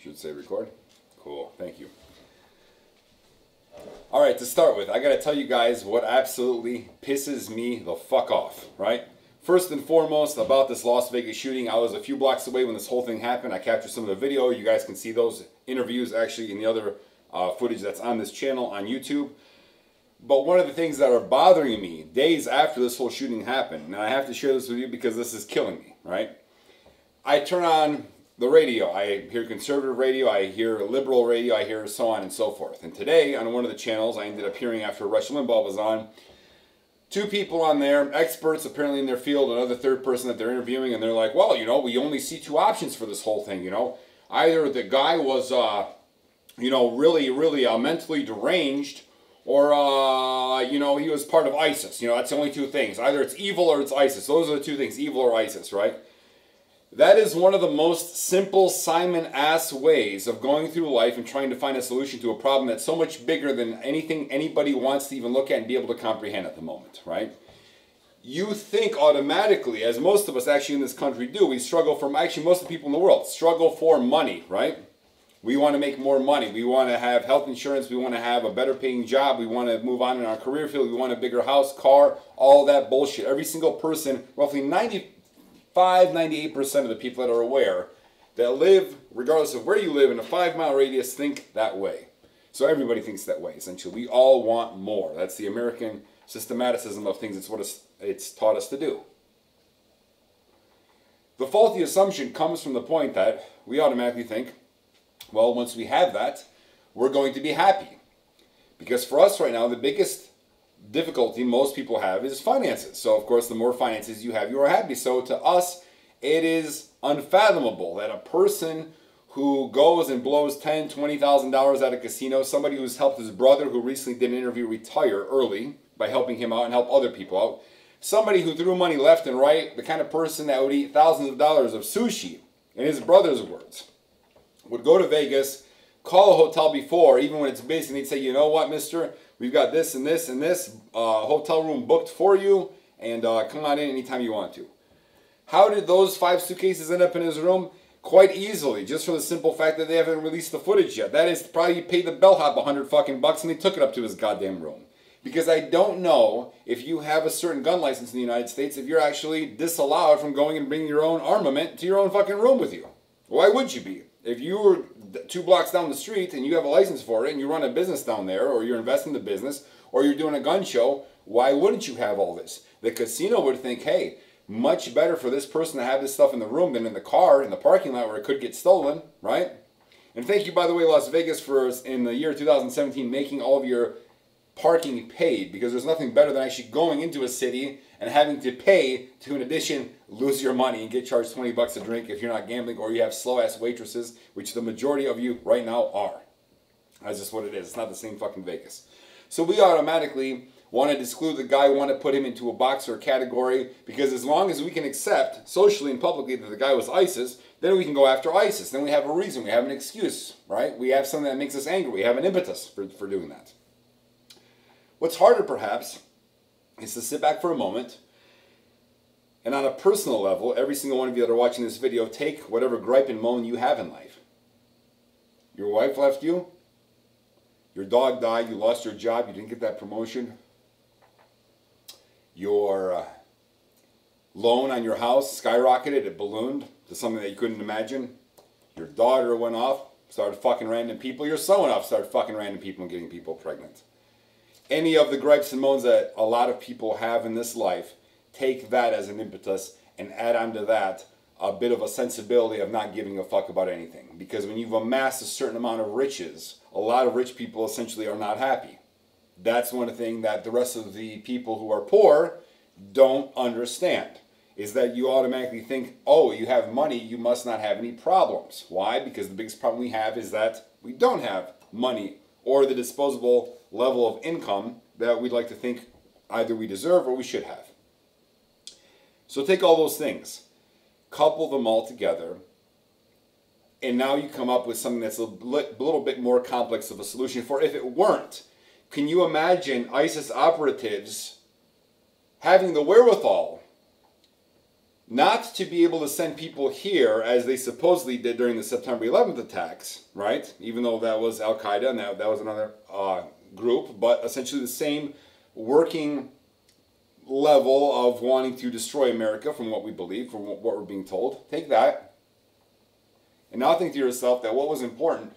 Should say record. Cool, thank you. All right, to start with, I gotta tell you guys what absolutely pisses me the fuck off, right? First and foremost, about this Las Vegas shooting, I was a few blocks away when this whole thing happened. I captured some of the video. You guys can see those interviews actually in the other footage that's on this channel on YouTube. But one of the things that are bothering me days after this whole shooting happened, and I have to share this with you because this is killing me, right? I turn on the radio. I hear conservative radio, I hear liberal radio, I hear so on and so forth. And today, on one of the channels, I ended up hearing after Rush Limbaugh was on, two people on there, experts apparently in their field, another third person that they're interviewing, and they're like, well, you know, we only see two options for this whole thing, you know. Either the guy was, you know, really mentally deranged, or, you know, he was part of ISIS. You know, that's the only two things. Either it's evil or it's ISIS. Those are the two things, evil or ISIS, right? That is one of the most simple Simon-ass ways of going through life and trying to find a solution to a problem that's so much bigger than anything anybody wants to even look at and be able to comprehend at the moment, right? You think automatically, as most of us actually in this country do, we struggle for, actually most of the people in the world, struggle for money, right? We want to make more money. We want to have health insurance. We want to have a better paying job. We want to move on in our career field. We want a bigger house, car, all that bullshit. Every single person, roughly 98% of the people that are aware that live, regardless of where you live, in a 5-mile radius, think that way. So everybody thinks that way, essentially. We all want more. That's the American systematicism of things. It's what it's taught us to do. The faulty assumption comes from the point that we automatically think, well, once we have that, we're going to be happy. Because for us right now, the biggest difficulty most people have is finances. So, of course, the more finances you have, you are happy. So, to us, it is unfathomable that a person who goes and blows $10,000, $20,000 at a casino, somebody who's helped his brother, who recently did an interview, retire early by helping him out and help other people out, somebody who threw money left and right, the kind of person that would eat thousands of dollars of sushi, in his brother's words, would go to Vegas, call a hotel before, even when it's busy, and they'd say, you know what, mister, we've got this and this and this hotel room booked for you, and come on in anytime you want to. How did those 5 suitcases end up in his room? Quite easily, just for the simple fact that they haven't released the footage yet. That is, probably he paid the bellhop $100 and they took it up to his goddamn room. Because I don't know if you have a certain gun license in the United States, if you're actually disallowed from going and bringing your own armament to your own fucking room with you. Why would you be? If you were 2 blocks down the street and you have a license for it and you run a business down there, or you're investing in the business, or you're doing a gun show, why wouldn't you have all this? The casino would think, hey, much better for this person to have this stuff in the room than in the car, in the parking lot where it could get stolen, right? And thank you, by the way, Las Vegas, for, in the year 2017, making all of your parking paid, because there's nothing better than actually going into a city and having to pay to, in addition, lose your money and get charged $20 a drink if you're not gambling, or you have slow-ass waitresses, which the majority of you right now are. That's just what it is. It's not the same fucking Vegas. So we automatically want to exclude the guy, want to put him into a box or a category, because as long as we can accept socially and publicly that the guy was ISIS, then we can go after ISIS. Then we have a reason. We have an excuse, right? We have something that makes us angry. We have an impetus for doing that. What's harder, perhaps, is to sit back for a moment and on a personal level, every single one of you that are watching this video, take whatever gripe and moan you have in life. Your wife left you. Your dog died. You lost your job. You didn't get that promotion. Your loan on your house skyrocketed. It ballooned to something that you couldn't imagine. Your daughter went off, started fucking random people. Your son went off, started fucking random people and getting people pregnant. Any of the gripes and moans that a lot of people have in this life, take that as an impetus and add onto that a bit of a sensibility of not giving a fuck about anything. Because when you've amassed a certain amount of riches, a lot of rich people essentially are not happy. That's one thing that the rest of the people who are poor don't understand, is that you automatically think, oh, you have money, you must not have any problems. Why? Because the biggest problem we have is that we don't have money or the disposable level of income that we'd like to think either we deserve or we should have. So take all those things, couple them all together, and now you come up with something that's a little bit more complex of a solution. For if it weren't, can you imagine ISIS operatives having the wherewithal not to be able to send people here as they supposedly did during the September 11th attacks, right? Even though that was Al-Qaeda and that was another group, but essentially the same working level of wanting to destroy America from what we believe, from what we're being told. Take that, and now think to yourself that what was important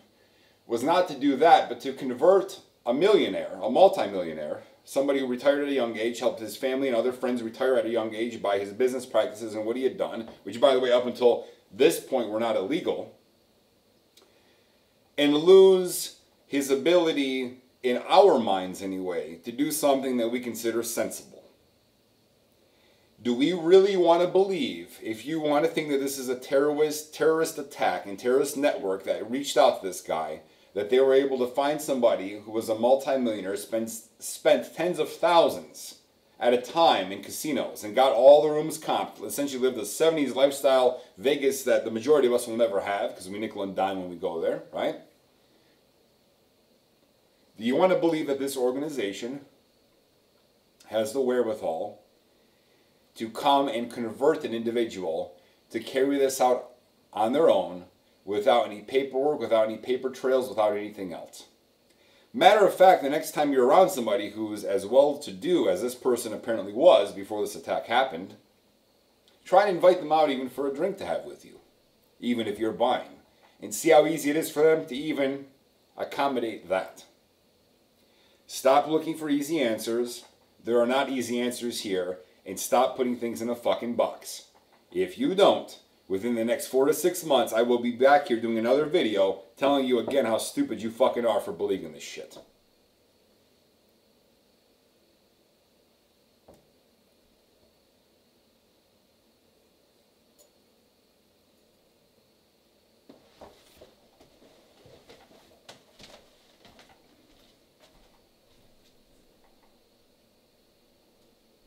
was not to do that, but to convert a millionaire, a multimillionaire, somebody who retired at a young age, helped his family and other friends retire at a young age by his business practices and what he had done, which, by the way, up until this point were not illegal, and lose his ability, in our minds anyway, to do something that we consider sensible. Do we really want to believe, if you want to think that this is a terrorist attack and terrorist network that reached out to this guy, that they were able to find somebody who was a multimillionaire, spent tens of thousands at a time in casinos and got all the rooms comped, essentially lived the 70s lifestyle Vegas that the majority of us will never have because we nickel and dime when we go there, right? Do you want to believe that this organization has the wherewithal to come and convert an individual to carry this out on their own without any paperwork, without any paper trails, without anything else? Matter of fact, the next time you're around somebody who's as well-to-do as this person apparently was before this attack happened, try and invite them out even for a drink to have with you, even if you're buying, and see how easy it is for them to even accommodate that. Stop looking for easy answers. There are not easy answers here, and stop putting things in a fucking box. If you don't, within the next 4 to 6 months, I will be back here doing another video telling you again how stupid you fucking are for believing this shit.